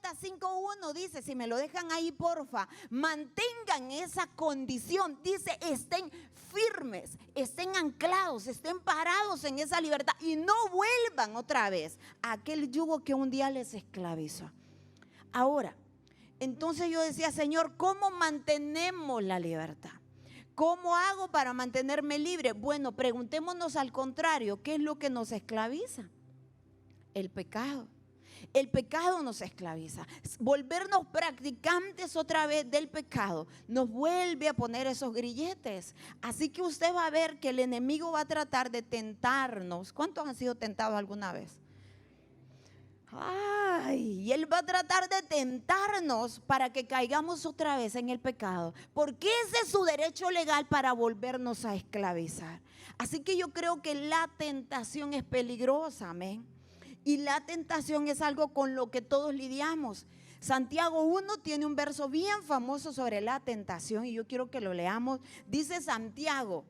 Gálatas 5:1 dice, si me lo dejan ahí porfa, mantengan esa condición. Dice, estén firmes, estén anclados, estén parados en esa libertad y no vuelvan otra vez a aquel yugo que un día les esclavizó. Ahora, entonces yo decía, Señor, ¿cómo mantenemos la libertad? ¿Cómo hago para mantenerme libre? Bueno, preguntémonos al contrario, ¿qué es lo que nos esclaviza? El pecado. El pecado nos esclaviza. Volvernos practicantes otra vez del pecado nos vuelve a poner esos grilletes. Así que usted va a ver que el enemigo va a tratar de tentarnos. ¿Cuántos han sido tentados alguna vez? Y él va a tratar de tentarnos para que caigamos otra vez en el pecado, porque ese es su derecho legal para volvernos a esclavizar. Así que yo creo que la tentación es peligrosa, amén. Y la tentación es algo con lo que todos lidiamos. Santiago 1 tiene un verso bien famoso sobre la tentación y yo quiero que lo leamos. Dice Santiago,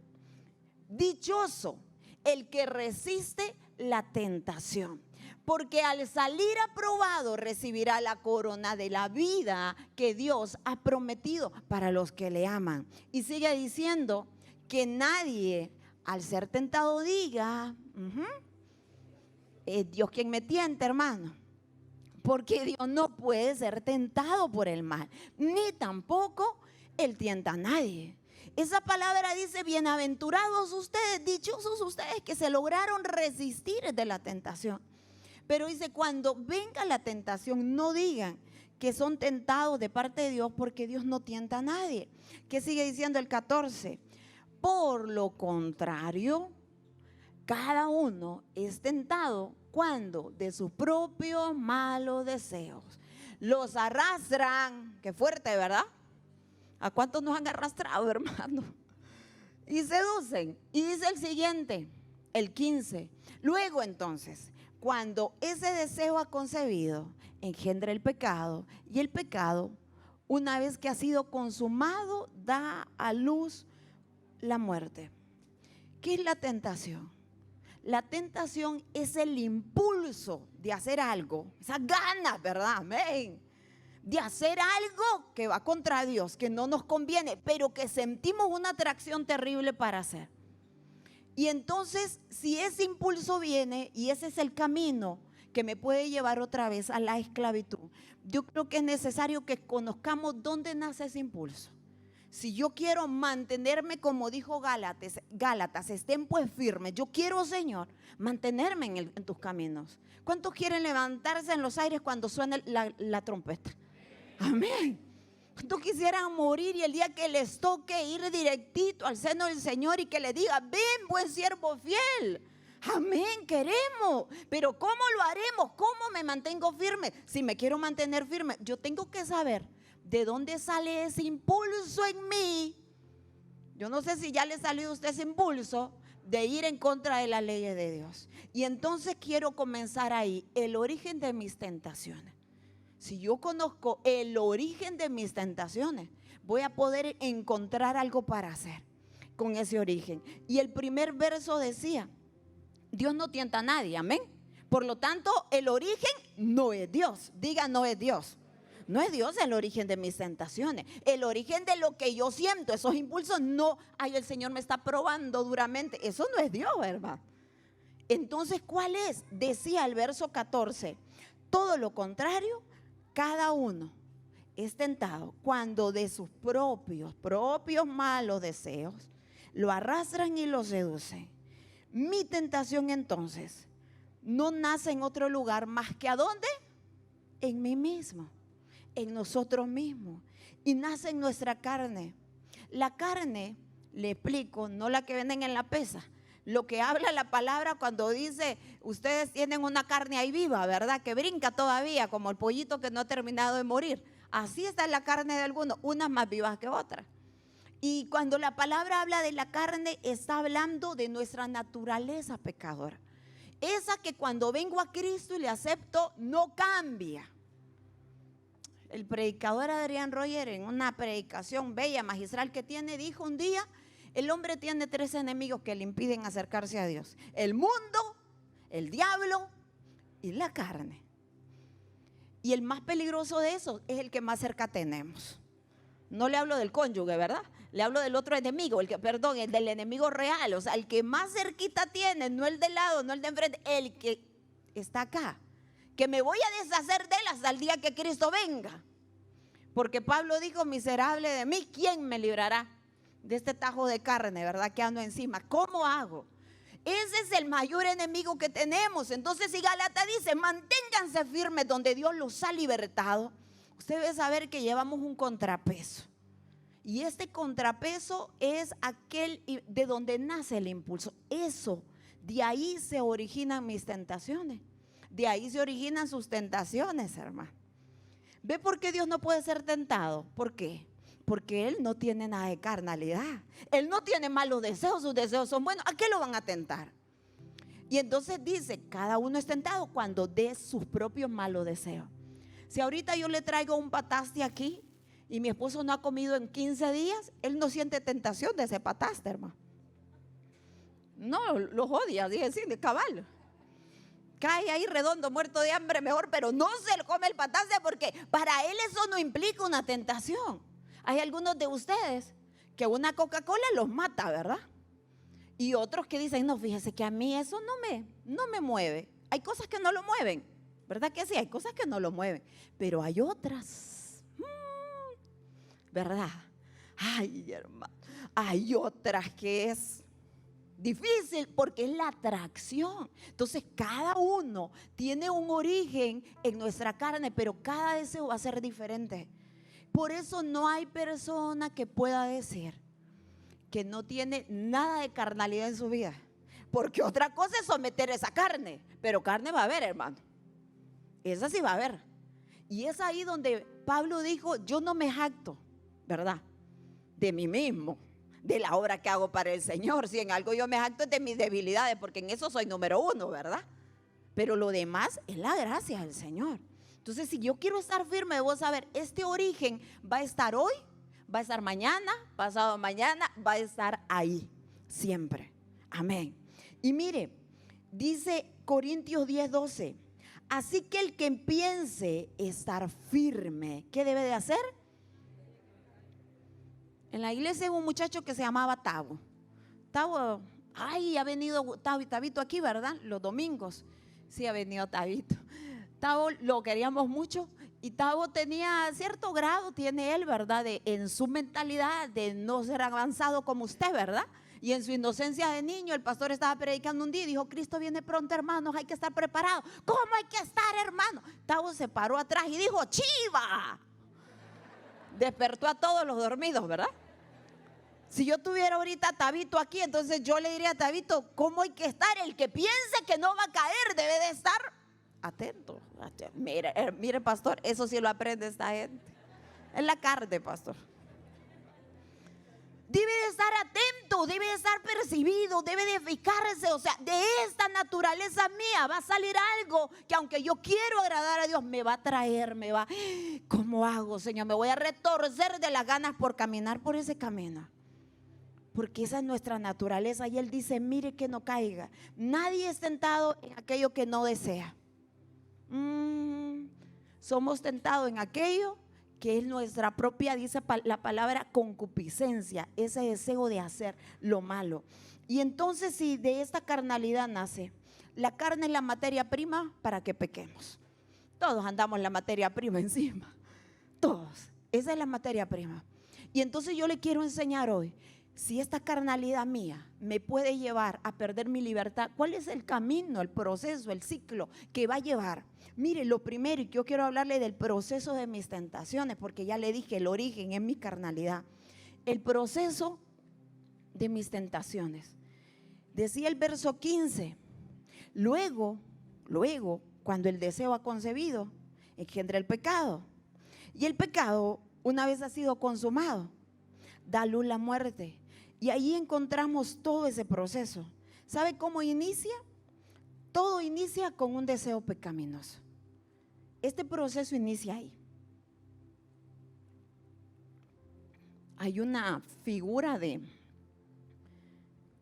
dichoso el que resiste la tentación, porque al salir aprobado recibirá la corona de la vida que Dios ha prometido para los que le aman. Y sigue diciendo que nadie al ser tentado diga, es Dios quien me tienta, hermano. Porque Dios no puede ser tentado por el mal, ni tampoco Él tienta a nadie. Esa palabra dice, bienaventurados ustedes, dichosos ustedes que se lograron resistir de la tentación. Pero dice, cuando venga la tentación, no digan que son tentados de parte de Dios, porque Dios no tienta a nadie. ¿Qué sigue diciendo el 14? Por lo contrario, cada uno es tentado cuando de sus propios malos deseos los arrastran. Qué fuerte, ¿verdad? ¿A cuántos nos han arrastrado, hermano? Y seducen. Y dice el siguiente, el 15. Luego entonces, cuando ese deseo ha concebido, engendra el pecado. Y el pecado, una vez que ha sido consumado, da a luz la muerte. ¿Qué es la tentación? La tentación es el impulso de hacer algo, esas ganas, ¿verdad? Amén. De hacer algo que va contra Dios, que no nos conviene, pero que sentimos una atracción terrible para hacer. Y entonces, si ese impulso viene y ese es el camino que me puede llevar otra vez a la esclavitud, yo creo que es necesario que conozcamos dónde nace ese impulso. Si yo quiero mantenerme, como dijo Gálatas, estén pues firmes. Yo quiero, Señor, mantenerme en tus caminos. ¿Cuántos quieren levantarse en los aires cuando suene la trompeta? Amén. ¿Cuántos quisieran morir y el día que les toque ir directito al seno del Señor y que le diga, ven, buen siervo fiel? Amén, queremos. Pero ¿cómo lo haremos? ¿Cómo me mantengo firme? Si me quiero mantener firme, yo tengo que saber ¿de dónde sale ese impulso en mí? Yo no sé si ya le salió a usted ese impulso de ir en contra de las leyes de Dios. Y entonces quiero comenzar ahí, el origen de mis tentaciones. Si yo conozco el origen de mis tentaciones, voy a poder encontrar algo para hacer con ese origen. Y el primer verso decía, Dios no tienta a nadie, amén. Por lo tanto, el origen no es Dios. Diga, no es Dios. No es Dios el origen de mis tentaciones. El origen de lo que yo siento, esos impulsos, no, ay, el Señor me está probando duramente. Eso no es Dios, ¿verdad? Entonces, ¿cuál es? Decía el verso 14, todo lo contrario, cada uno es tentado cuando de sus propios malos deseos lo arrastran y lo seducen. Mi tentación entonces no nace en otro lugar más que ¿a dónde? En mí mismo. En nosotros mismos, y nace en nuestra carne. La carne, le explico, no la que venden en la pesa, lo que habla la palabra cuando dice, ustedes tienen una carne ahí viva, ¿verdad? Que brinca todavía, como el pollito que no ha terminado de morir. Así está la carne de algunos, unas más vivas que otras. Y cuando la palabra habla de la carne, está hablando de nuestra naturaleza pecadora. Esa que cuando vengo a Cristo y le acepto, no cambia. El predicador Adrián Royer, en una predicación bella, magistral que tiene, dijo un día, el hombre tiene 3 enemigos que le impiden acercarse a Dios: el mundo, el diablo y la carne. Y el más peligroso de esos es el que más cerca tenemos. No le hablo del cónyuge, ¿verdad? Le hablo del otro enemigo, el del enemigo real. O sea, el que más cerquita tiene, no el de lado, no el de enfrente, el que está acá. Que me voy a deshacer de él hasta el día que Cristo venga. Porque Pablo dijo, miserable de mí, ¿quién me librará de este tajo de carne, verdad, que ando encima? ¿Cómo hago? Ese es el mayor enemigo que tenemos. Entonces, si Gálatas dice, manténganse firmes donde Dios los ha libertado, usted debe saber que llevamos un contrapeso. Y este contrapeso es aquel de donde nace el impulso. Eso, de ahí se originan mis tentaciones. De ahí se originan sus tentaciones, hermano. ¿Ve por qué Dios no puede ser tentado? ¿Por qué? Porque Él no tiene nada de carnalidad. Él no tiene malos deseos, sus deseos son buenos. ¿A qué lo van a tentar? Y entonces dice, cada uno es tentado cuando dé sus propios malos deseos. Si ahorita yo le traigo un pataste aquí y mi esposo no ha comido en 15 días, él no siente tentación de ese pataste, hermano. No, los odia, dije sí, de cabal. Cae ahí redondo, muerto de hambre, mejor, pero no se lo come el pataste porque para él eso no implica una tentación. Hay algunos de ustedes que una Coca-Cola los mata, ¿verdad? Y otros que dicen, no, fíjese que a mí eso no me mueve. Hay cosas que no lo mueven, ¿verdad que sí? Hay cosas que no lo mueven, pero hay otras, ¿verdad? Ay, hermano, hay otras que es difícil porque es la atracción. Entonces cada uno tiene un origen en nuestra carne, pero cada deseo va a ser diferente. Por eso no hay persona que pueda decir que no tiene nada de carnalidad en su vida. Porque otra cosa es someter esa carne, pero carne va a haber, hermano. Esa sí va a haber. Y es ahí donde Pablo dijo, yo no me jacto, ¿verdad? De mí mismo, de la obra que hago para el Señor. Si en algo yo me jacto es de mis debilidades, porque en eso soy número uno, ¿verdad? Pero lo demás es la gracia del Señor. Entonces, si yo quiero estar firme, debo saber, este origen va a estar hoy, va a estar mañana, pasado mañana, va a estar ahí, siempre. Amén. Y mire, dice Corintios 10:12, así que el que piense estar firme, ¿qué debe de hacer? En la iglesia hay un muchacho que se llamaba Tavo. Tavo, ay, ha venido Tabito aquí, ¿verdad? Los domingos. Sí, ha venido Tabito. Tavo lo queríamos mucho y Tavo tenía cierto grado, tiene él, ¿verdad? En su mentalidad de no ser avanzado como usted, ¿verdad? Y en su inocencia de niño, el pastor estaba predicando un día y dijo, Cristo viene pronto, hermanos, hay que estar preparados. ¿Cómo hay que estar, hermano? Tavo se paró atrás y dijo, ¡chiva! Despertó a todos los dormidos, ¿verdad? Si yo tuviera ahorita a Tabito aquí, entonces yo le diría a Tabito, ¿cómo hay que estar? El que piense que no va a caer debe de estar atento. Mire, pastor, eso sí lo aprende esta gente. Es la carne, pastor. Debe de estar atento, debe de estar percibido, debe de fijarse. O sea, de esta naturaleza mía va a salir algo que aunque yo quiero agradar a Dios, me va a traer, ¿cómo hago, Señor? Me voy a retorcer de las ganas por caminar por ese camino. Porque esa es nuestra naturaleza. Y Él dice, mire que no caiga. Nadie es tentado en aquello que no desea. Somos tentados en aquello que es nuestra propia, dice la palabra, concupiscencia, ese deseo de hacer lo malo. Y entonces, si de esta carnalidad nace, la carne es la materia prima para que pequemos. Todos andamos la materia prima encima, todos, esa es la materia prima. Y entonces yo le quiero enseñar hoy, si esta carnalidad mía me puede llevar a perder mi libertad, ¿cuál es el camino, el proceso, el ciclo que va a llevar? Mire, lo primero, y yo quiero hablarle del proceso de mis tentaciones, porque ya le dije, el origen es mi carnalidad. El proceso de mis tentaciones. Decía el verso 15, luego, cuando el deseo ha concebido, engendra el pecado. Y el pecado, una vez ha sido consumado, da luz la muerte. Y ahí encontramos todo ese proceso. ¿Sabe cómo inicia? Todo inicia con un deseo pecaminoso. Este proceso inicia ahí. Hay una figura de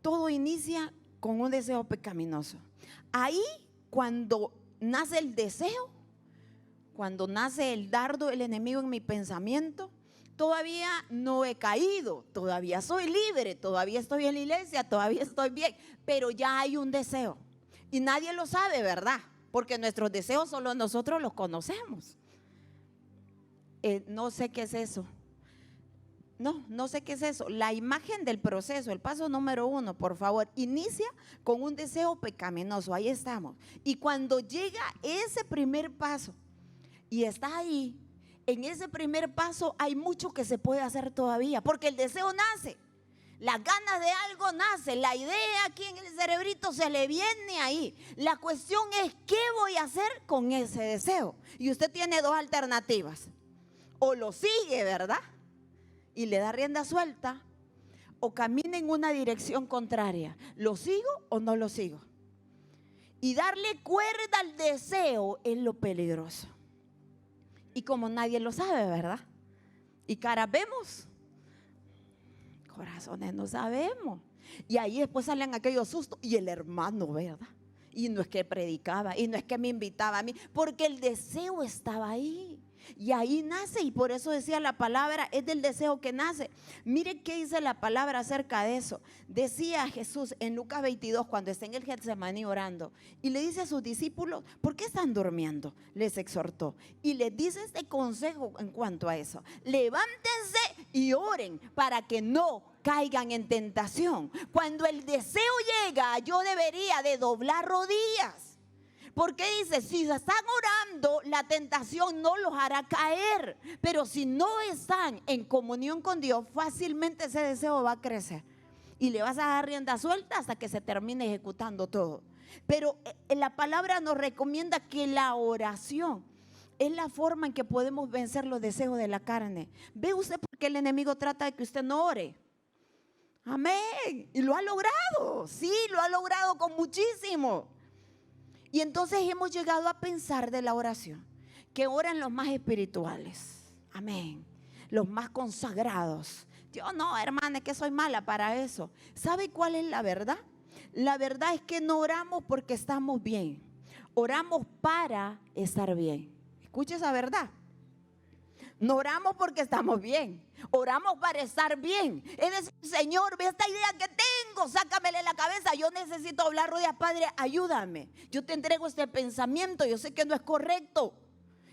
todo inicia con un deseo pecaminoso. Ahí, cuando nace el deseo, cuando nace el dardo del enemigo en mi pensamiento, todavía no he caído, todavía soy libre, todavía estoy en la iglesia, todavía estoy bien, pero ya hay un deseo. Y nadie lo sabe, ¿verdad? Porque nuestros deseos solo nosotros los conocemos. No sé qué es eso. No sé qué es eso. La imagen del proceso, el paso número 1, por favor, inicia con un deseo pecaminoso. Ahí estamos. Y cuando llega ese primer paso y está ahí, en ese primer paso hay mucho que se puede hacer todavía, porque el deseo nace. Las ganas de algo nace, la idea aquí en el cerebrito se le viene ahí. La cuestión es qué voy a hacer con ese deseo. Y usted tiene dos alternativas. O lo sigue, ¿verdad? Y le da rienda suelta, o camina en una dirección contraria. ¿Lo sigo o no lo sigo? Y darle cuerda al deseo es lo peligroso. Y como nadie lo sabe, ¿verdad? Y caras vemos, corazones no sabemos. Y ahí después salen aquellos sustos. Y el hermano, ¿verdad? Y no es que predicaba, y no es que me invitaba a mí, porque el deseo estaba ahí. Y ahí nace, y por eso decía la palabra, es del deseo que nace. Mire qué dice la palabra acerca de eso. Decía Jesús en Lucas 22, cuando está en el Getsemaní orando, y le dice a sus discípulos, ¿por qué están durmiendo? Les exhortó. Y les dice este consejo en cuanto a eso: levántense y oren para que no caigan en tentación. Cuando el deseo llega, yo debería de doblar rodillas. Porque dice, si están orando, la tentación no los hará caer. Pero si no están en comunión con Dios, fácilmente ese deseo va a crecer. Y le vas a dar rienda suelta hasta que se termine ejecutando todo. Pero la palabra nos recomienda que la oración es la forma en que podemos vencer los deseos de la carne. ¿Ve usted por qué el enemigo trata de que usted no ore? Amén. Y lo ha logrado. Sí, lo ha logrado con muchísimo. Y entonces hemos llegado a pensar de la oración que oran los más espirituales. Amén. Los más consagrados. Yo no, hermana, es que soy mala para eso. ¿Sabe cuál es la verdad? La verdad es que no oramos porque estamos bien. Oramos para estar bien. Escuche esa verdad. No oramos porque estamos bien, oramos para estar bien. Es decir, Señor, ve esta idea que tengo, sácamela de la cabeza. Yo necesito hablar rodillas, Padre, ayúdame. Yo te entrego este pensamiento, yo sé que no es correcto.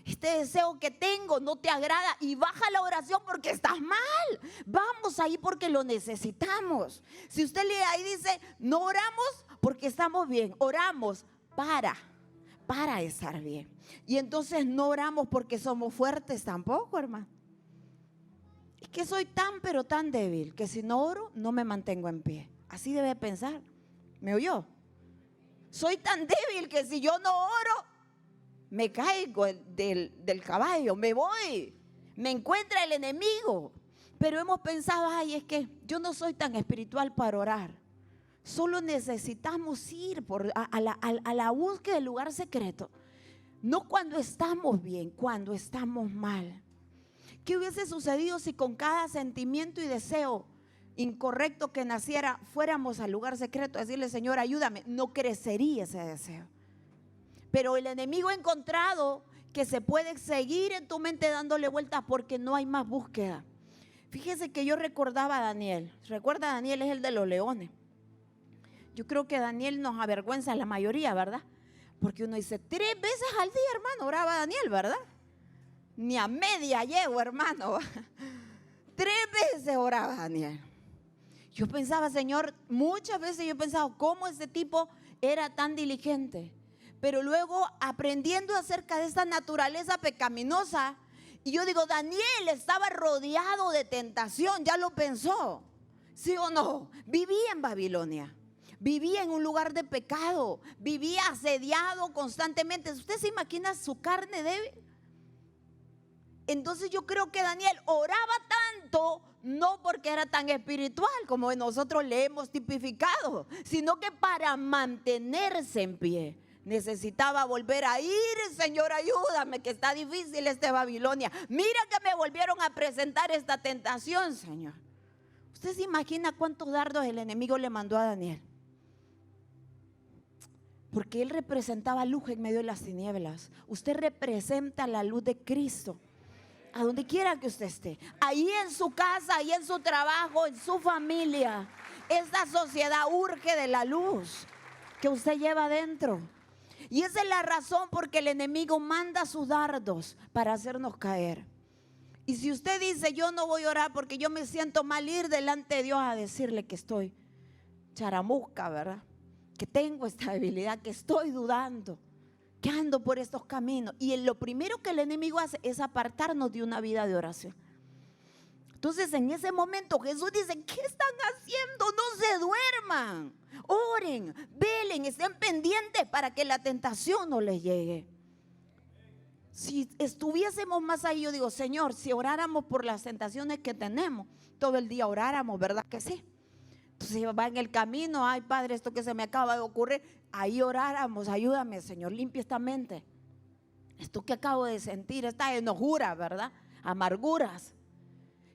Este deseo que tengo no te agrada, y baja la oración porque estás mal. Vamos ahí porque lo necesitamos. Si usted lee ahí dice, no oramos porque estamos bien, oramos para estar bien. Y entonces no oramos porque somos fuertes tampoco, hermano. Es que soy tan pero tan débil que si no oro no me mantengo en pie. Así debe pensar. ¿Me oyó? Soy tan débil que si yo no oro me caigo del caballo, me voy, me encuentra el enemigo. Pero hemos pensado, ay, es que yo no soy tan espiritual para orar. Solo necesitamos ir a la búsqueda del lugar secreto. No cuando estamos bien, cuando estamos mal. ¿Qué hubiese sucedido si con cada sentimiento y deseo incorrecto que naciera fuéramos al lugar secreto a decirle, Señor, ayúdame? No crecería ese deseo. Pero el enemigo ha encontrado que se puede seguir en tu mente dándole vueltas porque no hay más búsqueda. Fíjese que yo recordaba a Daniel. ¿Recuerda? Daniel es el de los leones. Yo creo que Daniel nos avergüenza a la mayoría, ¿verdad? Porque uno dice, 3 veces al día, hermano, oraba Daniel, ¿verdad? Ni a media llego, hermano. 3 veces oraba Daniel. Yo pensaba, Señor, muchas veces yo he pensado, ¿cómo ese tipo era tan diligente? Pero luego aprendiendo acerca de esta naturaleza pecaminosa, y yo digo, Daniel estaba rodeado de tentación, ya lo pensó. ¿Sí o no? Vivía en Babilonia. Vivía en un lugar de pecado, vivía asediado constantemente. ¿Usted se imagina su carne débil? Entonces yo creo que Daniel oraba tanto, no porque era tan espiritual como nosotros le hemos tipificado, sino que para mantenerse en pie necesitaba volver a ir. Señor, ayúdame, que está difícil Babilonia. Mira que me volvieron a presentar esta tentación, Señor. ¿Usted se imagina cuántos dardos el enemigo le mandó a Daniel? Porque Él representaba luz en medio de las tinieblas. Usted representa la luz de Cristo. A donde quiera que usted esté, ahí en su casa, ahí en su trabajo, en su familia. Esta sociedad urge de la luz que usted lleva adentro. Y esa es la razón por que el enemigo manda sus dardos para hacernos caer. Y si usted dice, yo no voy a orar porque yo me siento mal, ir delante de Dios a decirle que estoy charamusca, ¿verdad? Que tengo esta debilidad, que estoy dudando, que ando por estos caminos. Y lo primero que el enemigo hace es apartarnos de una vida de oración. Entonces en ese momento Jesús dice, ¿qué están haciendo? No se duerman, oren, velen, estén pendientes para que la tentación no les llegue. Si estuviésemos más ahí, yo digo, Señor, si oráramos por las tentaciones que tenemos, todo el día oráramos, ¿verdad que sí? Entonces va en el camino, ay Padre, esto que se me acaba de ocurrir, ahí oráramos, ayúdame Señor, limpia esta mente. Esto que acabo de sentir, esta enojura, ¿verdad? Amarguras.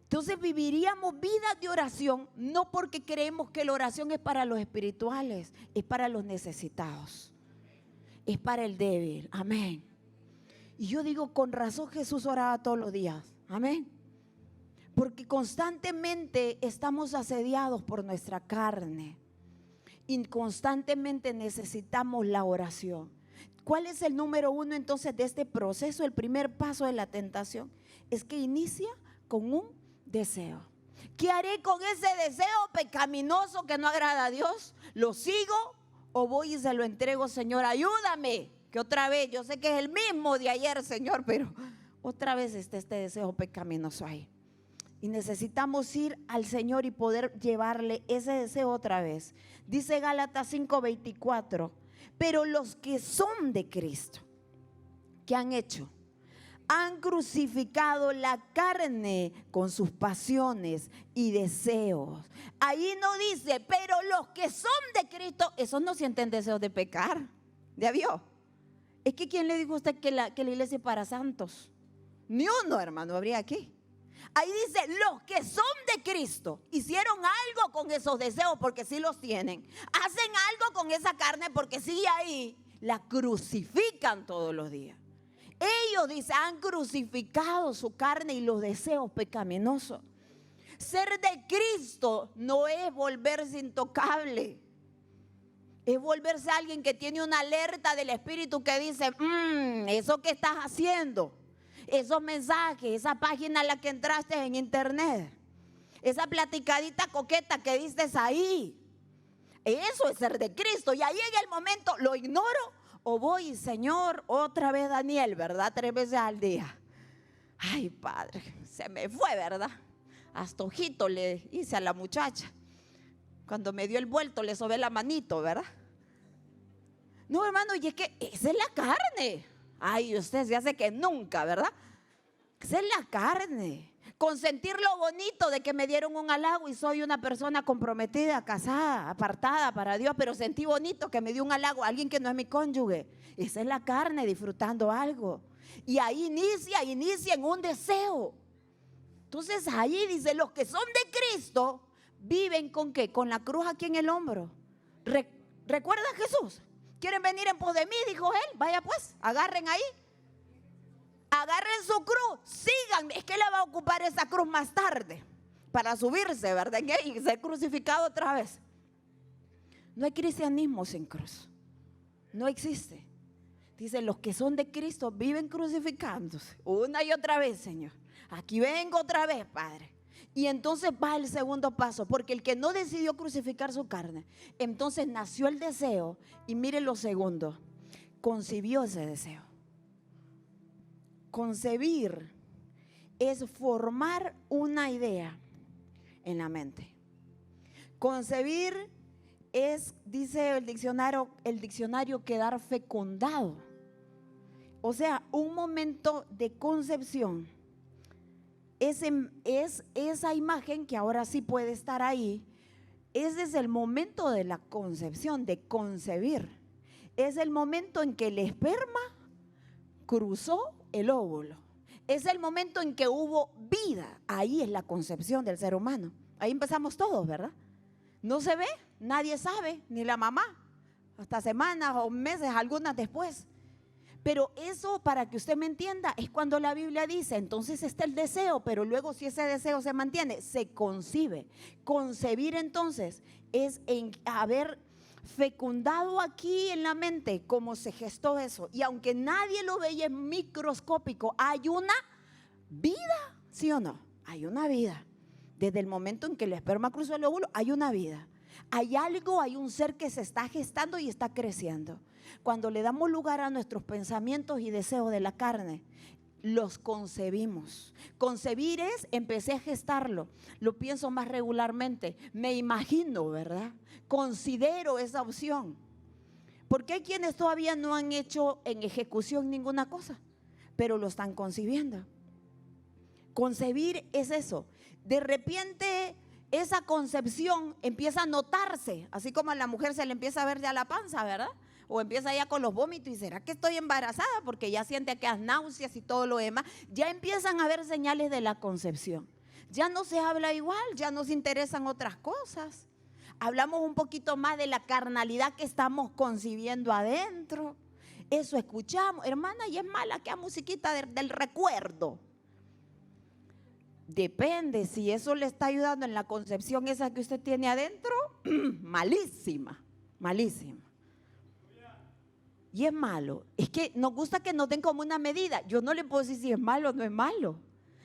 Entonces viviríamos vidas de oración, no porque creemos que la oración es para los espirituales, es para los necesitados, es para el débil, amén. Y yo digo, con razón Jesús oraba todos los días, amén. Porque constantemente estamos asediados por nuestra carne y constantemente necesitamos la oración. ¿Cuál es el número uno entonces de este proceso? El primer paso de la tentación es que inicia con un deseo. ¿Qué haré con ese deseo pecaminoso que no agrada a Dios? ¿Lo sigo o voy y se lo entrego? Señor, ayúdame, que otra vez, yo sé que es el mismo de ayer, Señor, pero otra vez está este deseo pecaminoso ahí. Y necesitamos ir al Señor y poder llevarle ese deseo otra vez. Dice Gálatas 5:24, pero los que son de Cristo, ¿qué han hecho? Han crucificado la carne con sus pasiones y deseos. Ahí no dice, pero los que son de Cristo, esos no sienten deseos de pecar. ¿Ya vio? Es que ¿quién le dijo a usted que la iglesia es para santos? Ni uno, hermano, habría aquí. Ahí dice, los que son de Cristo hicieron algo con esos deseos porque sí los tienen. Hacen algo con esa carne porque sí ahí la crucifican todos los días. Ellos, dice, han crucificado su carne y los deseos pecaminosos. Ser de Cristo no es volverse intocable. Es volverse alguien que tiene una alerta del Espíritu que dice, eso que estás haciendo, esos mensajes, esa página a la que entraste en internet, esa platicadita coqueta que dices ahí, eso es ser de Cristo. Y ahí llega el momento, lo ignoro o voy, Señor, otra vez Daniel, ¿verdad? 3 veces al día. Ay, Padre, se me fue, ¿verdad? Hasta ojito le hice a la muchacha. Cuando me dio el vuelto le sobé la manito, ¿verdad? No, hermano, y es que esa es la carne. Ay, usted se hace que nunca, ¿verdad? Esa es la carne. Consentir lo bonito de que me dieron un halago y soy una persona comprometida, casada, apartada para Dios, pero sentí bonito que me dio un halago a alguien que no es mi cónyuge. Esa es la carne disfrutando algo. Y ahí inicia en un deseo. Entonces ahí dice, los que son de Cristo viven ¿con qué? Con la cruz aquí en el hombro. ¿Recuerda a Jesús? ¿Quieren venir en pos de mí? Dijo él. Vaya pues, agarren ahí. Agarren su cruz, sigan. Es que le va a ocupar esa cruz más tarde para subirse, ¿verdad? Y ser crucificado otra vez. No hay cristianismo sin cruz. No existe. Dice, los que son de Cristo viven crucificándose una y otra vez, Señor. Aquí vengo otra vez, Padre. Y entonces va el segundo paso, porque el que no decidió crucificar su carne, entonces nació el deseo. Y mire lo segundo, concibió ese deseo. Concebir es formar una idea en la mente. Concebir es, dice el diccionario, quedar fecundado. O sea, un momento de concepción. Es esa imagen que ahora sí puede estar ahí. Ese es el momento de la concepción, de concebir. Es el momento en que el esperma cruzó el óvulo. Es el momento en que hubo vida. Ahí es la concepción del ser humano. Ahí empezamos todos, ¿verdad? No se ve, nadie sabe, ni la mamá. hasta semanas o meses, algunas después. Pero eso, para que usted me entienda, es cuando la Biblia dice, entonces está el deseo, pero luego si ese deseo se mantiene, se concibe. Concebir entonces es haber fecundado aquí en la mente cómo se gestó eso. Y aunque nadie lo veía, en microscópico, hay una vida, ¿sí o no? Hay una vida. Desde el momento en que el esperma cruzó el óvulo, hay una vida. Hay algo, hay un ser que se está gestando y está creciendo. Cuando le damos lugar a nuestros pensamientos y deseos de la carne, los concebimos. Concebir es, empecé a gestarlo, lo pienso más regularmente, me imagino, ¿verdad? Considero esa opción. Porque hay quienes todavía no han hecho en ejecución ninguna cosa, pero lo están concibiendo. Concebir es eso. De repente esa concepción empieza a notarse, así como a la mujer se le empieza a ver ya la panza, ¿verdad? O empieza ya con los vómitos y ¿será que estoy embarazada? Porque ya siente aquellas náuseas y todo lo demás. Ya empiezan a haber señales de la concepción. Ya no se habla igual, ya nos interesan otras cosas. Hablamos un poquito más de la carnalidad que estamos concibiendo adentro. Eso escuchamos. Hermana, y es mala que musiquita del recuerdo. Depende, si eso le está ayudando en la concepción esa que usted tiene adentro, malísima, malísima. Y es malo. Es que nos gusta que nos den como una medida. Yo no le puedo decir si es malo o no es malo.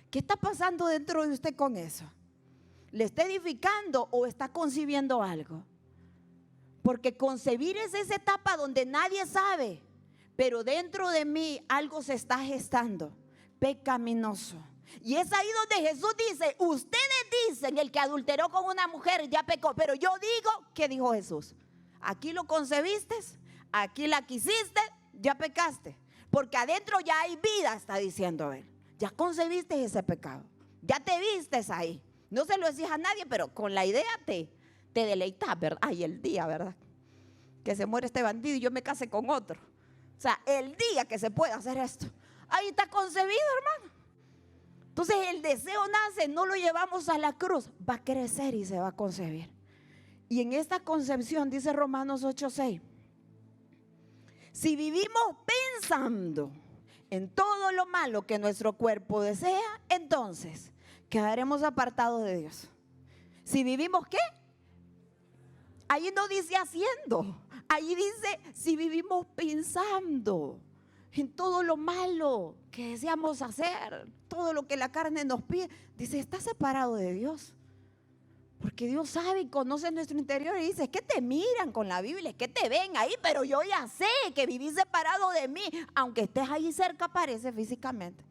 ¿Qué está pasando dentro de usted con eso? ¿Le está edificando o está concibiendo algo? Porque concebir es esa etapa donde nadie sabe, pero dentro de mí algo se está gestando, pecaminoso. Y es ahí donde Jesús dice, ustedes dicen, el que adulteró con una mujer ya pecó, pero yo digo, ¿qué dijo Jesús? Aquí lo concebiste, aquí la quisiste, ya pecaste. Porque adentro ya hay vida, está diciendo él. Ya concebiste ese pecado, ya te vistes ahí. No se lo decís a nadie, pero con la idea te deleitas, ¿verdad? Ay, el día, ¿verdad? Que se muere este bandido y yo me case con otro. O sea, el día que se pueda hacer esto, ahí está concebido, hermano. Entonces el deseo nace, no lo llevamos a la cruz, va a crecer y se va a concebir. Y en esta concepción dice Romanos 8:6, si vivimos pensando en todo lo malo que nuestro cuerpo desea, entonces quedaremos apartados de Dios. Si vivimos, ¿qué? Ahí no dice haciendo, ahí dice si vivimos pensando en todo lo malo que deseamos hacer, todo lo que la carne nos pide. Dice, está separado de Dios. Porque Dios sabe y conoce nuestro interior y dice, es que te miran con la Biblia, es que te ven ahí, pero yo ya sé que vivís separado de mí, aunque estés ahí cerca, parece físicamente.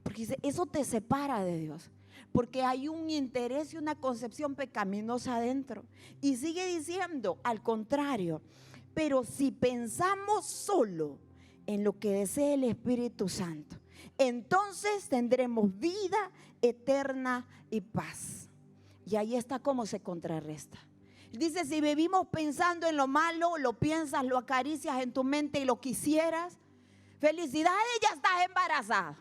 Porque dice, eso te separa de Dios. Porque hay un interés y una concepción pecaminosa adentro. Y sigue diciendo, al contrario, pero si pensamos solo en lo que desea el Espíritu Santo, entonces tendremos vida eterna y paz. Y ahí está cómo se contrarresta. Dice, si vivimos pensando en lo malo, lo piensas, lo acaricias en tu mente y lo quisieras, felicidades, ya estás embarazada,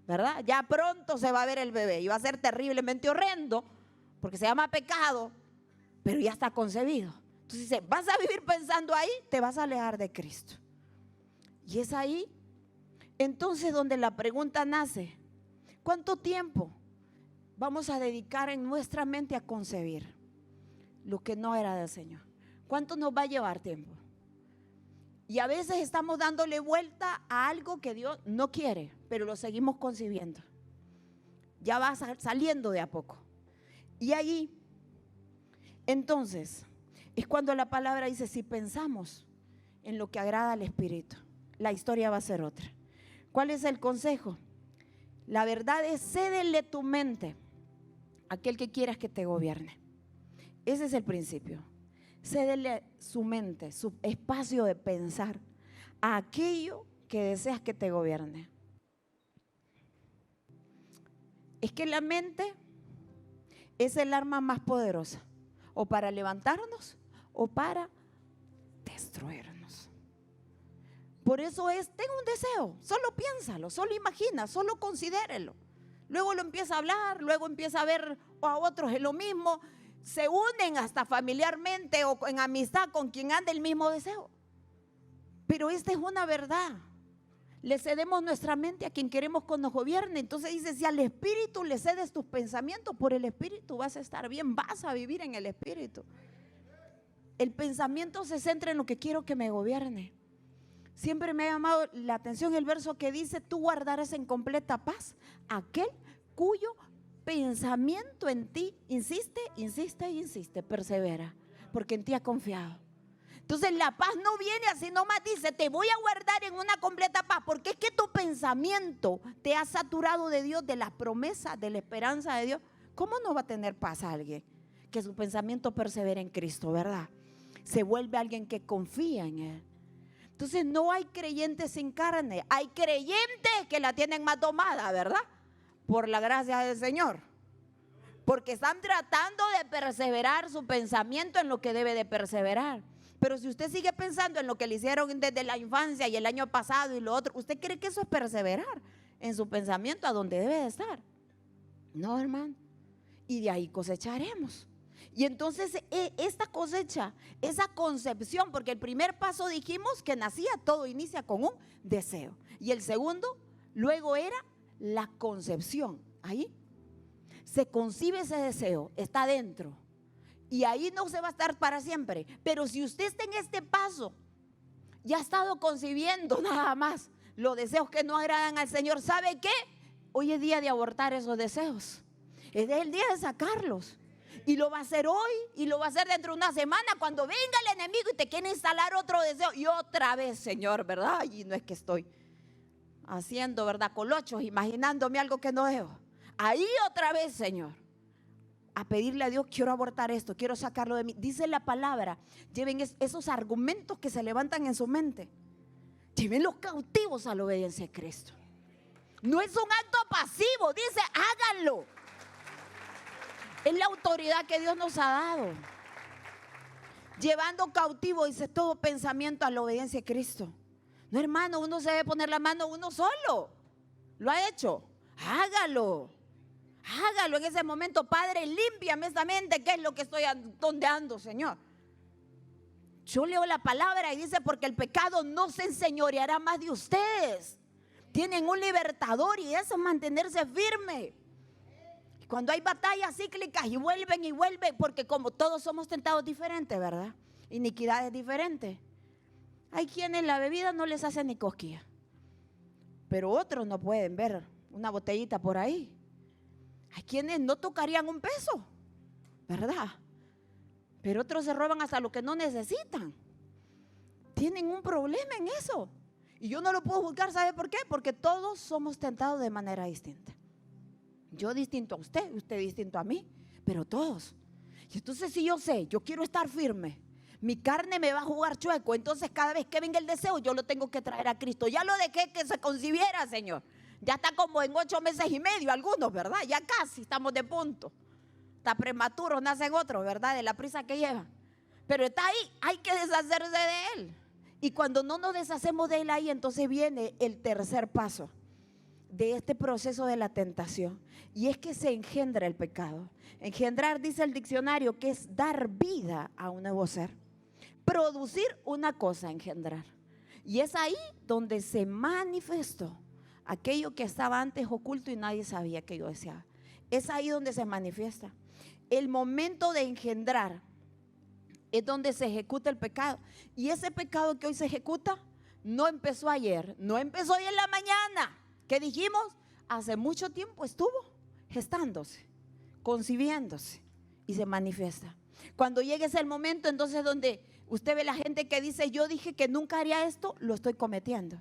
¿verdad? Ya pronto se va a ver el bebé y va a ser terriblemente horrendo porque se llama pecado, pero ya está concebido. Entonces dice, vas a vivir pensando ahí, te vas a alejar de Cristo. Y es ahí entonces donde la pregunta nace, ¿cuánto tiempo vamos a dedicar en nuestra mente a concebir lo que no era del Señor? ¿Cuánto nos va a llevar tiempo? Y a veces estamos dándole vuelta a algo que Dios no quiere, pero lo seguimos concibiendo. Ya va saliendo de a poco. Y ahí, entonces, es cuando la palabra dice, si pensamos en lo que agrada al Espíritu, la historia va a ser otra. ¿Cuál es el consejo? La verdad es, cédele tu mente a aquel que quieras que te gobierne. Ese es el principio. Cédele su mente, su espacio de pensar a aquello que deseas que te gobierne. Es que la mente es el arma más poderosa, o para levantarnos o para destruirnos. Por eso tenga un deseo, solo piénsalo, solo imagina, solo considérelo. Luego lo empieza a hablar, luego empieza a ver a otros en lo mismo. Se unen hasta familiarmente o en amistad con quien anda el mismo deseo. Pero esta es una verdad. Le cedemos nuestra mente a quien queremos que nos gobierne. Entonces dice, si al Espíritu le cedes tus pensamientos, por el Espíritu vas a estar bien, vas a vivir en el Espíritu. El pensamiento se centra en lo que quiero que me gobierne. Siempre me ha llamado la atención el verso que dice, tú guardarás en completa paz aquel cuyo pensamiento en ti insiste, insiste y insiste, persevera, porque en ti ha confiado. Entonces la paz no viene así nomás, dice, te voy a guardar en una completa paz, porque es que tu pensamiento te ha saturado de Dios, de las promesas, de la esperanza de Dios. ¿Cómo no va a tener paz alguien que su pensamiento persevera en Cristo, verdad? Se vuelve alguien que confía en Él. Entonces no hay creyentes sin carne, hay creyentes que la tienen más domada, ¿verdad? Por la gracia del Señor. Porque están tratando de perseverar su pensamiento en lo que debe de perseverar. Pero si usted sigue pensando en lo que le hicieron desde la infancia y el año pasado y lo otro, ¿usted cree que eso es perseverar en su pensamiento a donde debe de estar? No, hermano. Y de ahí cosecharemos. Y entonces esta cosecha, esa concepción, porque el primer paso dijimos que nacía, todo inicia con un deseo. Y el segundo, luego era la concepción. Ahí se concibe ese deseo, está dentro. Y ahí no se va a estar para siempre. Pero si usted está en este paso, ya ha estado concibiendo nada más los deseos que no agradan al Señor, ¿sabe qué? Hoy es día de abortar esos deseos. Es el día de sacarlos. Y lo va a hacer hoy y lo va a hacer dentro de una semana cuando venga el enemigo y te quiere instalar otro deseo. Y otra vez, Señor, ¿verdad? Y no es que estoy haciendo, ¿verdad? Colochos, imaginándome algo que no debo. Ahí otra vez, Señor, a pedirle a Dios, quiero abortar esto, quiero sacarlo de mí. Dice la palabra, lleven esos argumentos que se levantan en su mente, llévenlos cautivos a la obediencia de Cristo. No es un acto pasivo, dice, háganlo. Es la autoridad que Dios nos ha dado. Llevando cautivo, dice, todo pensamiento a la obediencia de Cristo. No, hermano, uno se debe poner la mano uno solo. ¿Lo ha hecho? Hágalo. Hágalo en ese momento. Padre, límpiame esta mente. ¿Qué es lo que estoy tondeando, Señor? Yo leo la palabra y dice, porque el pecado no se enseñoreará más de ustedes. Tienen un libertador y eso es mantenerse firme. Cuando hay batallas cíclicas y vuelven, porque como todos somos tentados diferentes, ¿verdad? Iniquidades diferentes. Hay quienes la bebida no les hace ni cosquilla, pero otros no pueden ver una botellita por ahí. Hay quienes no tocarían un peso, ¿verdad? Pero otros se roban hasta lo que no necesitan. Tienen un problema en eso. Y yo no lo puedo juzgar, ¿sabe por qué? Porque todos somos tentados de manera distinta. Yo distinto a usted, usted distinto a mí, pero todos. Y entonces si yo sé, yo quiero estar firme, mi carne me va a jugar chueco, entonces cada vez que venga el deseo yo lo tengo que traer a Cristo. Ya lo dejé que se concibiera, Señor. Ya está como en 8 meses y medio algunos, ¿verdad? Ya casi estamos de punto. Está prematuro, nacen otros, ¿verdad? De la prisa que llevan. Pero está ahí, hay que deshacerse de él. Y cuando no nos deshacemos de él ahí, entonces viene el tercer paso de este proceso de la tentación, y es que se engendra el pecado. Engendrar, dice el diccionario, que es dar vida a un nuevo ser. Producir una cosa, engendrar. Y es ahí donde se manifestó aquello que estaba antes oculto y nadie sabía que yo deseaba. Es ahí donde se manifiesta. El momento de engendrar es donde se ejecuta el pecado. Y ese pecado que hoy se ejecuta no empezó ayer, no empezó hoy en la mañana. ¿Qué dijimos? Hace mucho tiempo estuvo gestándose, concibiéndose y se manifiesta. Cuando llegue ese momento, entonces donde usted ve la gente que dice, yo dije que nunca haría esto, lo estoy cometiendo.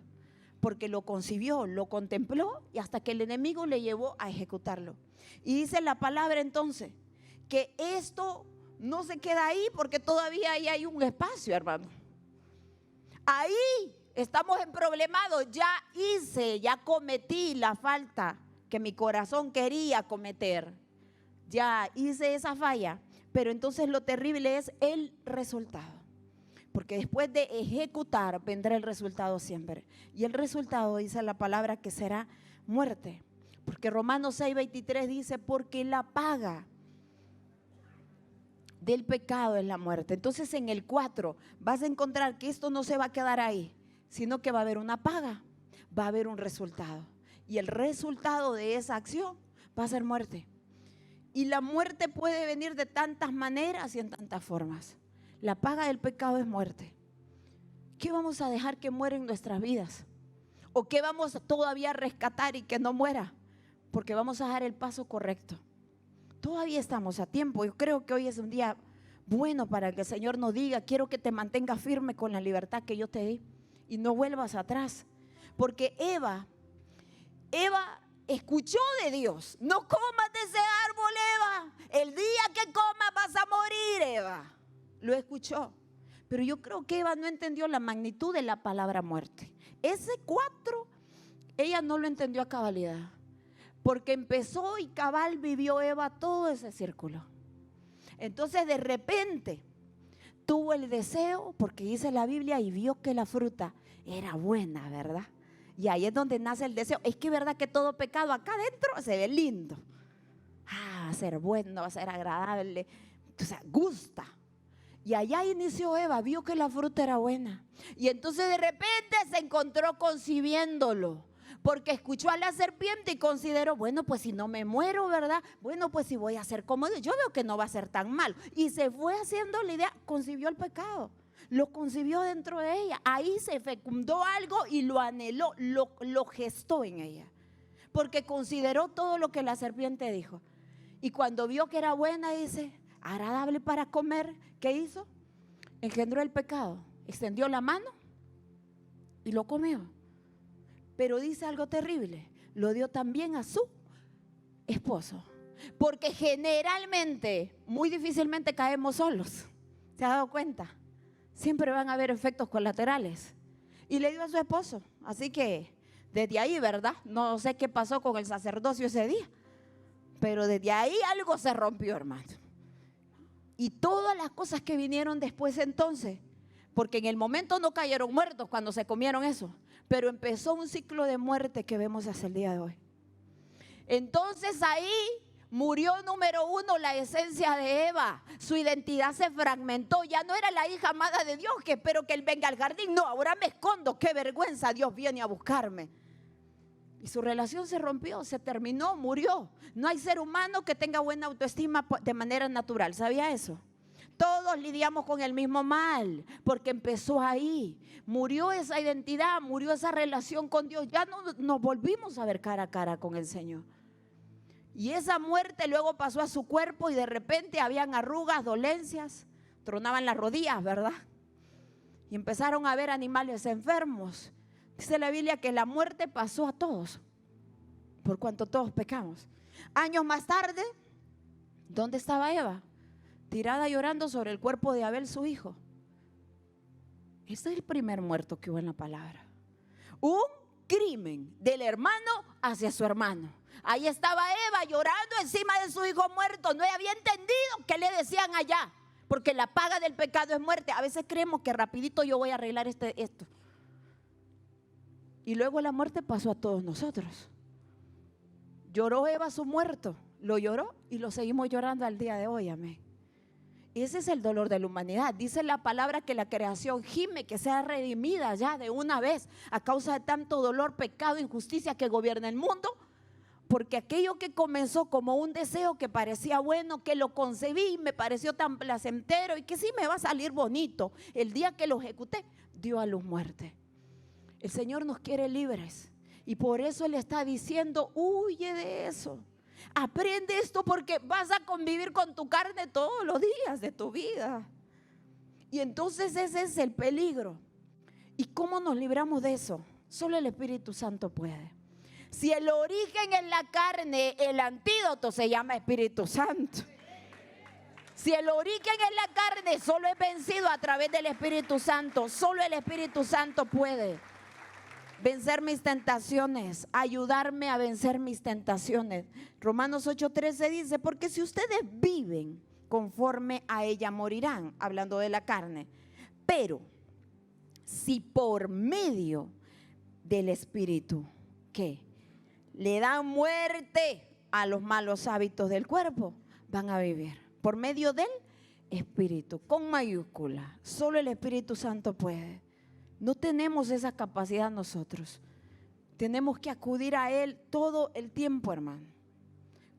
Porque lo concibió, lo contempló y hasta que el enemigo le llevó a ejecutarlo. Y dice la palabra entonces que esto no se queda ahí porque todavía ahí hay un espacio, hermano. Ahí estamos en problemado, ya cometí la falta que mi corazón quería cometer, ya hice esa falla, pero entonces lo terrible es el resultado, porque después de ejecutar vendrá el resultado siempre, y el resultado dice la palabra que será muerte, porque Romanos 6:23 dice, porque la paga del pecado es la muerte. Entonces en el 4 vas a encontrar que esto no se va a quedar ahí, sino que va a haber una paga, va a haber un resultado. Y el resultado de esa acción va a ser muerte. Y la muerte puede venir de tantas maneras y en tantas formas. La paga del pecado es muerte. ¿Qué vamos a dejar que muera en nuestras vidas? ¿O qué vamos todavía a rescatar y que no muera? Porque vamos a dar el paso correcto. Todavía estamos a tiempo. Yo creo que hoy es un día bueno para que el Señor nos diga: quiero que te mantengas firme con la libertad que yo te di y no vuelvas atrás. Porque Eva escuchó de Dios: no comas de ese árbol, Eva. El día que comas vas a morir, Eva. Lo escuchó. Pero yo creo que Eva no entendió la magnitud de la palabra muerte. Ese 4, ella no lo entendió a cabalidad. Porque empezó y cabal vivió Eva todo ese círculo. Entonces de repente tuvo el deseo, porque dice la Biblia, y vio que la fruta era buena, ¿verdad? Y ahí es donde nace el deseo. Es que es verdad que todo pecado acá adentro se ve lindo. Va a ser bueno, va a ser agradable. O sea, gusta. Y allá inició Eva, vio que la fruta era buena. Y entonces de repente se encontró concibiéndolo. Porque escuchó a la serpiente y consideró: bueno, pues si no me muero, ¿verdad? Bueno, pues si voy a ser como Dios, yo veo que no va a ser tan mal. Y se fue haciendo la idea, concibió el pecado. Lo concibió dentro de ella. Ahí se fecundó algo y lo anheló, lo gestó en ella. Porque consideró todo lo que la serpiente dijo. Y cuando vio que era buena, dice: agradable para comer, ¿qué hizo? Engendró el pecado, extendió la mano y lo comió. Pero dice algo terrible: lo dio también a su esposo. Porque generalmente, muy difícilmente caemos solos. ¿Se ha dado cuenta? Siempre van a haber efectos colaterales. Y le dio a su esposo. Así que desde ahí, ¿verdad? No sé qué pasó con el sacerdocio ese día, pero desde ahí algo se rompió, hermano. Y todas las cosas que vinieron después entonces, porque en el momento no cayeron muertos cuando se comieron eso, pero empezó un ciclo de muerte que vemos hasta el día de hoy. Entonces ahí murió, número 1, la esencia de Eva. Su identidad se fragmentó. Ya no era la hija amada de Dios, que espero que Él venga al jardín. No, ahora me escondo. Qué vergüenza, Dios viene a buscarme. Y su relación se rompió, se terminó, murió. No hay ser humano que tenga buena autoestima de manera natural. ¿Sabía eso? Todos lidiamos con el mismo mal, porque empezó ahí. Murió esa identidad, murió esa relación con Dios. Ya no nos volvimos a ver cara a cara con el Señor. Y esa muerte luego pasó a su cuerpo y de repente habían arrugas, dolencias, tronaban las rodillas, ¿verdad? Y empezaron a ver animales enfermos. Dice la Biblia que la muerte pasó a todos, por cuanto todos pecamos. Años más tarde, ¿dónde estaba Eva? Tirada llorando sobre el cuerpo de Abel, su hijo. Este es el primer muerto que hubo en la palabra. Un crimen del hermano hacia su hermano. Ahí estaba Eva llorando encima de su hijo muerto. No había entendido qué le decían allá, porque la paga del pecado es muerte. A veces creemos que rapidito yo voy a arreglar esto. Y luego la muerte pasó a todos nosotros. Lloró Eva su muerto, lo lloró y lo seguimos llorando al día de hoy, amén. Ese es el dolor de la humanidad. Dice la palabra que la creación gime que sea redimida ya de una vez a causa de tanto dolor, pecado, injusticia que gobierna el mundo. Porque aquello que comenzó como un deseo que parecía bueno, que lo concebí y me pareció tan placentero y que sí me va a salir bonito, el día que lo ejecuté, dio a luz muerte. El Señor nos quiere libres y por eso Él está diciendo: huye de eso. Aprende esto porque vas a convivir con tu carne todos los días de tu vida. Y entonces ese es el peligro. ¿Y cómo nos libramos de eso? Solo el Espíritu Santo puede. Si el origen es la carne, el antídoto se llama Espíritu Santo. Si el origen es la carne, solo es vencido a través del Espíritu Santo. Solo el Espíritu Santo puede vencer mis tentaciones, ayudarme a vencer mis tentaciones. Romanos 8:13 dice: porque si ustedes viven conforme a ella morirán, hablando de la carne. Pero si por medio del Espíritu, ¿qué? Le dan muerte a los malos hábitos del cuerpo, van a vivir. Por medio del Espíritu, con mayúscula. Solo el Espíritu Santo puede. No tenemos esa capacidad nosotros. Tenemos que acudir a Él todo el tiempo, hermano.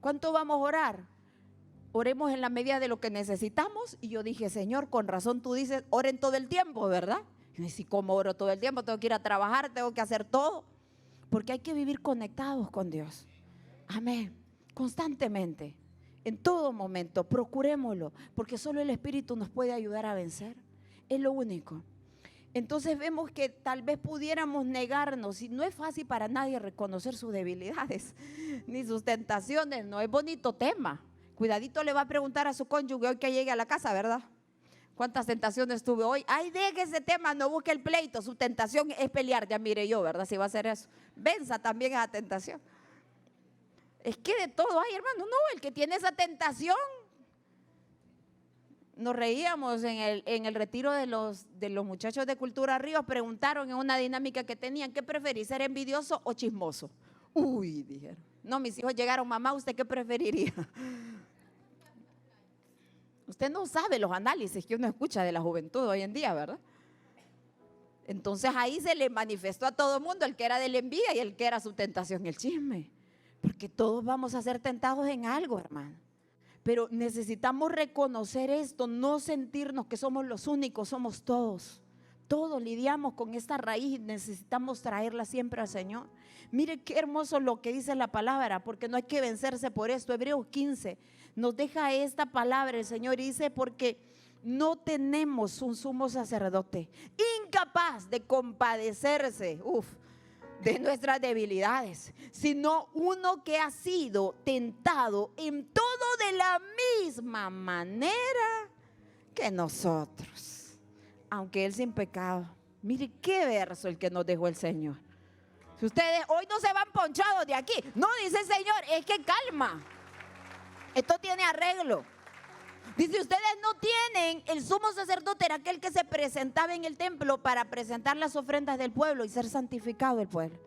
¿Cuánto vamos a orar? Oremos en la medida de lo que necesitamos. Y yo dije, Señor, con razón tú dices, oren todo el tiempo, ¿verdad? Y si como oro todo el tiempo, tengo que ir a trabajar, tengo que hacer todo. Porque hay que vivir conectados con Dios. Amén. Constantemente, en todo momento, procurémoslo, porque solo el Espíritu nos puede ayudar a vencer. Es lo único. Entonces vemos que tal vez pudiéramos negarnos, y no es fácil para nadie reconocer sus debilidades, ni sus tentaciones, no es bonito tema. Cuidadito le va a preguntar a su cónyuge hoy que llegue a la casa, ¿verdad? ¿Cuántas tentaciones tuve hoy? Ay, deje ese tema, no busque el pleito, su tentación es pelear, ya mire yo, ¿verdad? Si va a hacer eso, venza también esa tentación. Es que de todo hay, hermano, no, el que tiene esa tentación. Nos reíamos en el retiro de los muchachos de Cultura Ríos, preguntaron en una dinámica que tenían, ¿qué preferís, ser envidioso o chismoso? Uy, dijeron. No, mis hijos llegaron, mamá, ¿usted qué preferiría? Usted no sabe los análisis que uno escucha de la juventud hoy en día, ¿verdad? Entonces ahí se le manifestó a todo el mundo el que era de la envidia y el que era su tentación, el chisme. Porque todos vamos a ser tentados en algo, hermano. Pero necesitamos reconocer esto, no sentirnos que somos los únicos, somos todos. Todos lidiamos con esta raíz y necesitamos traerla siempre al Señor. Mire qué hermoso lo que dice la palabra, porque no hay que vencerse por esto. Hebreos 15 nos deja esta palabra el Señor y dice, porque no tenemos un sumo sacerdote incapaz de compadecerse de nuestras debilidades, sino uno que ha sido tentado en todo de la misma manera que nosotros, aunque Él sin pecado. Mire qué verso el que nos dejó el Señor. Si ustedes hoy no se van ponchados de aquí, no, dice el Señor, es que calma, esto tiene arreglo. Dice, ustedes no tienen, el sumo sacerdote era aquel que se presentaba en el templo para presentar las ofrendas del pueblo y ser santificado el pueblo.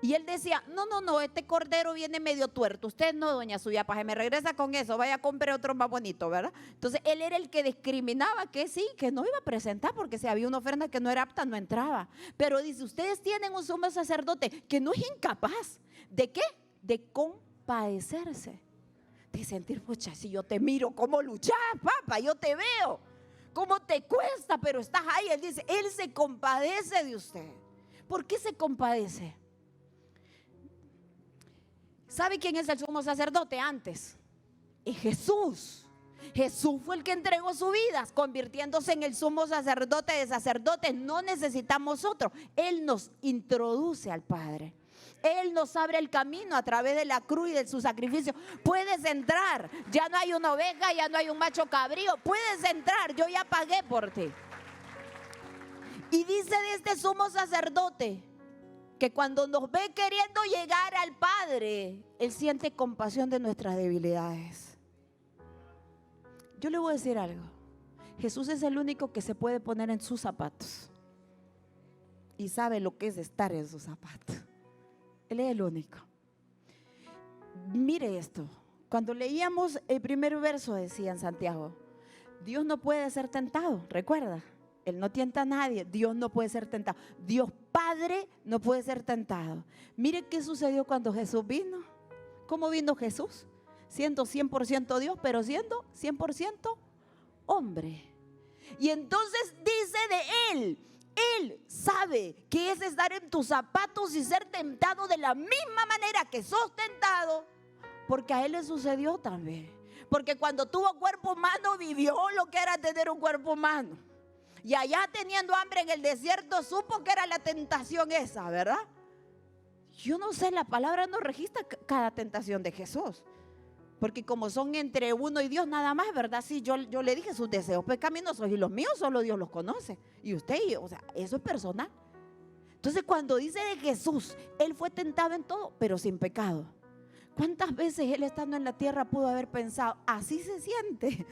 Y él decía, no, este cordero viene medio tuerto. Usted no, doña suya, para que me regresa con eso, vaya a comprar otro más bonito, ¿verdad? Entonces él era el que discriminaba que sí, que no iba a presentar, porque si había una ofrenda que no era apta, no entraba. Pero dice, ustedes tienen un sumo sacerdote que no es incapaz. ¿De qué? De compadecerse. De sentir, pucha, si yo te miro, cómo luchás, papá, yo te veo, cómo te cuesta, pero estás ahí. Él dice, Él se compadece de usted. ¿Por qué se compadece? ¿Sabe quién es el sumo sacerdote antes? Es Jesús. Jesús fue el que entregó su vida, convirtiéndose en el sumo sacerdote de sacerdotes. No necesitamos otro. Él nos introduce al Padre. Él nos abre el camino a través de la cruz y de su sacrificio. Puedes entrar, ya no hay una oveja, ya no hay un macho cabrío. Puedes entrar, yo ya pagué por ti. Y dice de este sumo sacerdote que cuando nos ve queriendo llegar al Padre, Él siente compasión de nuestras debilidades. Yo le voy a decir algo. Jesús es el único que se puede poner en sus zapatos y sabe lo que es estar en sus zapatos. Él es el único. Mire esto. Cuando leíamos el primer verso decía en Santiago, Dios no puede ser tentado, recuerda. Él no tienta a nadie, Dios no puede ser tentado. Dios Padre no puede ser tentado. Mire qué sucedió cuando Jesús vino. ¿Cómo vino Jesús? Siendo 100% Dios, pero siendo 100% hombre. Y entonces dice de Él, Él sabe que es estar en tus zapatos y ser tentado de la misma manera que sos tentado, porque a Él le sucedió también. Porque cuando tuvo cuerpo humano vivió lo que era tener un cuerpo humano. Y allá teniendo hambre en el desierto supo que era la tentación esa, ¿verdad? Yo no sé, la palabra no registra cada tentación de Jesús. Porque como son entre uno y Dios nada más, ¿verdad? Sí, yo le dije sus deseos pecaminosos y los míos solo Dios los conoce. Y usted, o sea, eso es personal. Entonces cuando dice de Jesús, Él fue tentado en todo, pero sin pecado. ¿Cuántas veces Él estando en la tierra pudo haber pensado, así se siente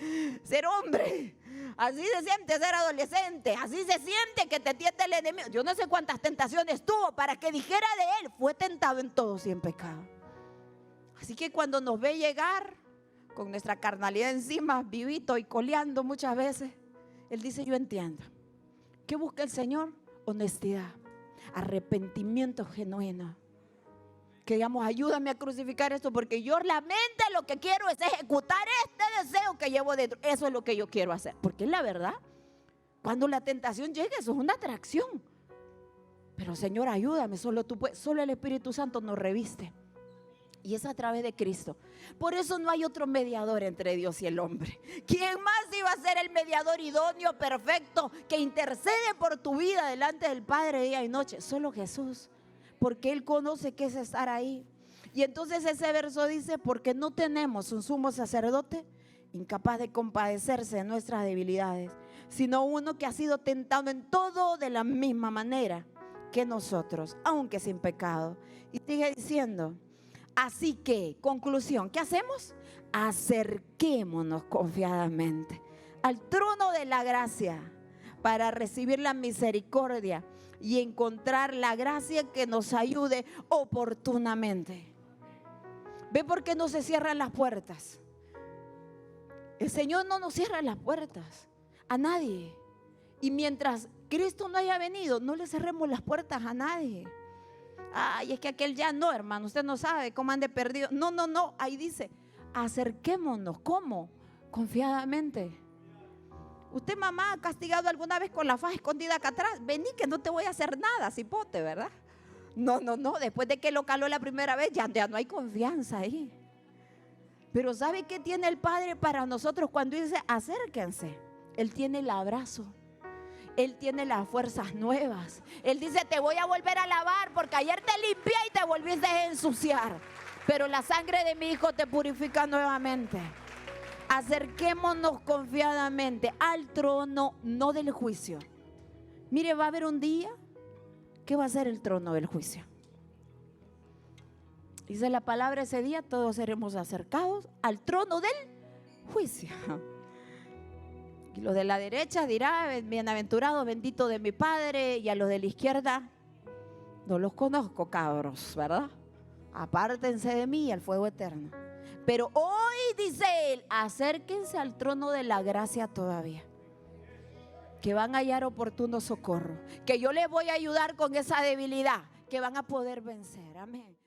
ser hombre? Así se siente ser adolescente, así se siente que te tienta el enemigo. Yo no sé cuántas tentaciones tuvo para que dijera de Él, fue tentado en todo sin pecado. Así que cuando nos ve llegar con nuestra carnalidad encima, vivito y coleando muchas veces, Él dice, yo entiendo. ¿Qué busca el Señor? honestidad, arrepentimiento genuino. Que digamos, ayúdame a crucificar esto porque yo la mente lo que quiero es ejecutar este deseo que llevo dentro. Eso es lo que yo quiero hacer, porque es la verdad. Cuando la tentación llegue, eso es una atracción. Pero Señor, ayúdame, solo tú puedes, solo el Espíritu Santo nos reviste. Y es a través de Cristo. Por eso no hay otro mediador entre Dios y el hombre. ¿Quién más iba a ser el mediador idóneo, perfecto, que intercede por tu vida delante del Padre día y noche? Solo Jesús. Porque Él conoce qué es estar ahí. Y entonces ese verso dice, porque no tenemos un sumo sacerdote incapaz de compadecerse de nuestras debilidades, sino uno que ha sido tentado en todo de la misma manera que nosotros, aunque sin pecado. Y sigue diciendo, así que, conclusión, ¿qué hacemos? Acerquémonos confiadamente al trono de la gracia para recibir la misericordia y encontrar la gracia que nos ayude oportunamente. ¿Ve por qué no se cierran las puertas? El Señor no nos cierra las puertas a nadie. Y mientras Cristo no haya venido, no le cerremos las puertas a nadie. Ay, es que aquel ya no, hermano, usted no sabe cómo ande perdido. No, no, no, ahí dice, acerquémonos. ¿Cómo? Confiadamente. Usted, mamá, ha castigado alguna vez con la faja escondida acá atrás. Vení que no te voy a hacer nada, cipote, ¿verdad? No, no, no, después de que lo caló la primera vez, ya no hay confianza ahí. Pero ¿sabe qué tiene el Padre para nosotros cuando dice acérquense? Él tiene el abrazo. Él tiene las fuerzas nuevas. Él dice, te voy a volver a lavar porque ayer te limpié y te volviste a ensuciar. Pero la sangre de mi Hijo te purifica nuevamente. Acerquémonos confiadamente al trono, no del juicio. Mire, va a haber un día que va a ser el trono del juicio. Dice la palabra, ese día todos seremos acercados al trono del juicio. Y los de la derecha dirán, bienaventurado, bendito de mi Padre. Y a los de la izquierda, no los conozco, cabros, ¿verdad? Apártense de mí al fuego eterno. Pero hoy, dice él, acérquense al trono de la gracia todavía, que van a hallar oportuno socorro, que yo les voy a ayudar con esa debilidad, que van a poder vencer. Amén.